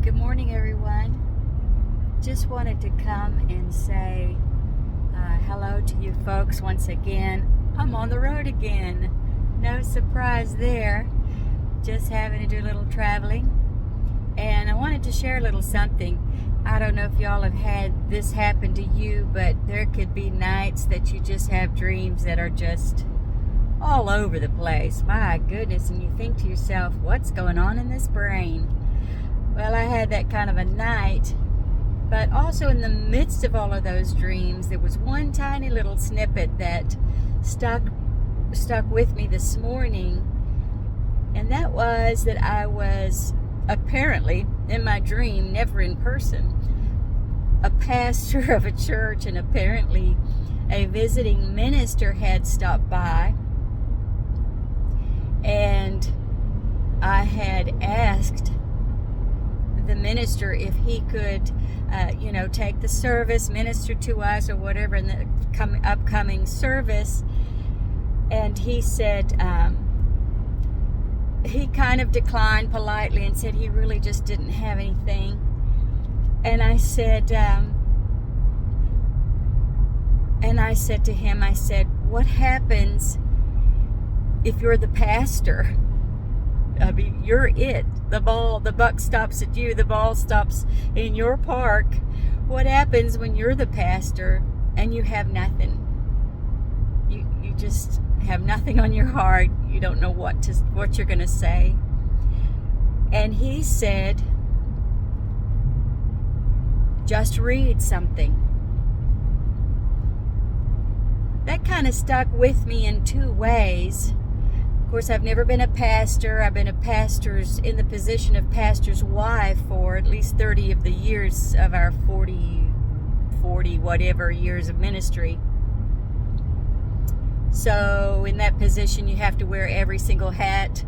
Good morning, everyone. Just wanted to come and say hello to you folks once again. I'm on the road again. No surprise there. Just having to do a little traveling. And I wanted to share a little something. I don't know if y'all have had this happen to you, but there could be nights that you just have dreams that are just all over the place. My goodness. And you think to yourself, what's going on in this brain? Well, I had that kind of a night, but also in the midst of all of those dreams, there was one tiny little snippet that stuck with me this morning, and that was that I was apparently, in my dream, never in person, a pastor of a church, and apparently a visiting minister had stopped by, and I had asked the minister if he could take the service, minister to us or whatever in the upcoming service. And he said he kind of declined politely and said he really just didn't have anything. And I said to him, I said, what happens if you're the pastor? I mean, you're it. The buck stops at you. The ball stops in your park. What happens when you're the pastor and you have nothing? You just have nothing on your heart. You don't know what you're going to say. And he said, just read something. That kind of stuck with me in two ways. Of course, I've never been a pastor. I've been in the position of pastor's wife for at least 30 of the years of our 40 whatever years of ministry. So in that position, you have to wear every single hat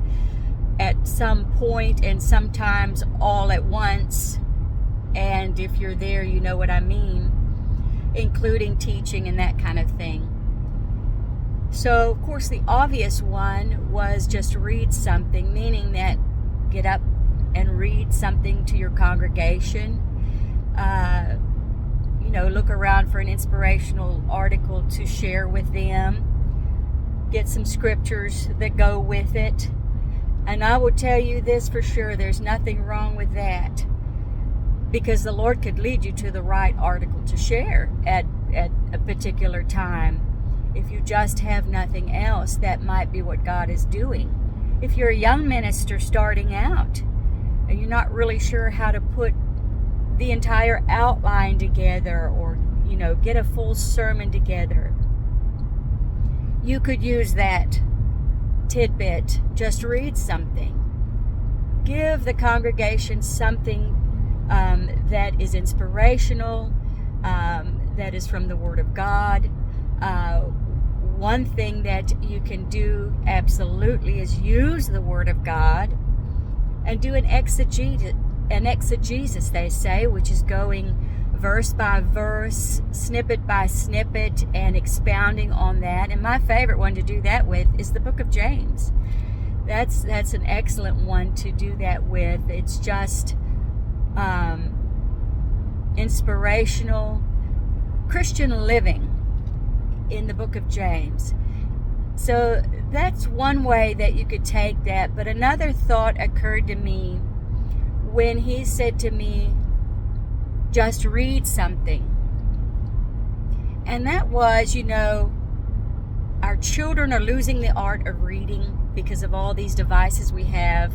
at some point and sometimes all at once. And if you're there, you know what I mean, including teaching and that kind of thing. So, of course, the obvious one was just read something, meaning that get up and read something to your congregation. Look around for an inspirational article to share with them. Get some scriptures that go with it. And I will tell you this for sure, there's nothing wrong with that, because the Lord could lead you to the right article to share at a particular time. If you just have nothing else, that might be what God is doing. If you're a young minister starting out and you're not really sure how to put the entire outline together or, get a full sermon together, you could use that tidbit. Just read something. Give the congregation something that is inspirational, that is from the Word of God. One thing that you can do absolutely is use the Word of God and do an exegesis, they say, which is going verse by verse, snippet by snippet, and expounding on that. And my favorite one to do that with is the book of James. That's an excellent one to do that with. It's just inspirational Christian living in the book of James. So that's one way that you could take that. But another thought occurred to me when he said to me, just read something. And that was, our children are losing the art of reading because of all these devices we have.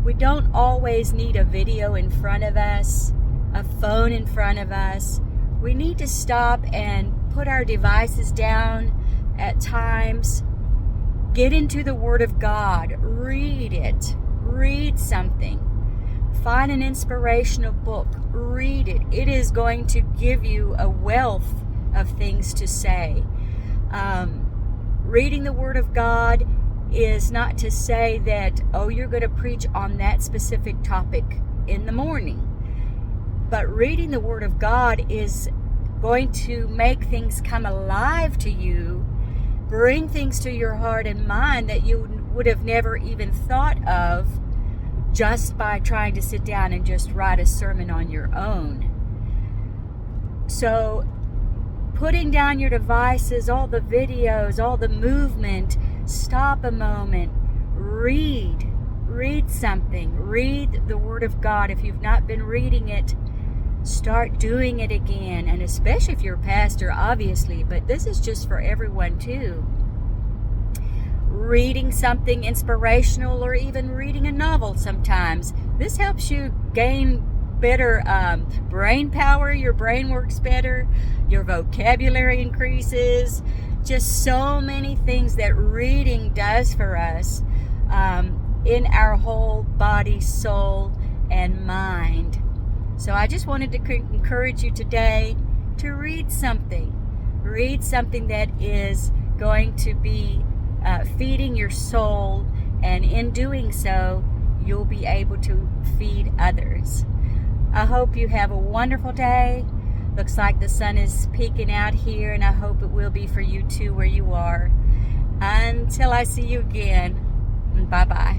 We don't always need a video in front of us, a phone in front of us. We need to stop and put our devices down at times. Get into the Word of God. Read it. Read something. Find an inspirational book. Read it. It is going to give you a wealth of things to say. Reading the Word of God is not to say that, you're going to preach on that specific topic in the morning. But reading the Word of God is going to make things come alive to you, bring things to your heart and mind that you would have never even thought of just by trying to sit down and just write a sermon on your own. So putting down your devices, all the videos, all the movement, stop a moment, read something, read the Word of God. If you've not been reading it, start doing it again. And especially if you're a pastor, obviously, but this is just for everyone too. Reading something inspirational, or even reading a novel sometimes. This helps you gain better brain power. Your brain works better. Your vocabulary increases. Just so many things that reading does for us in our whole body, soul, and mind. So I just wanted to encourage you today to read something. Read something that is going to be feeding your soul, and in doing so, you'll be able to feed others. I hope you have a wonderful day. Looks like the sun is peeking out here, and I hope it will be for you too where you are. Until I see you again, bye-bye.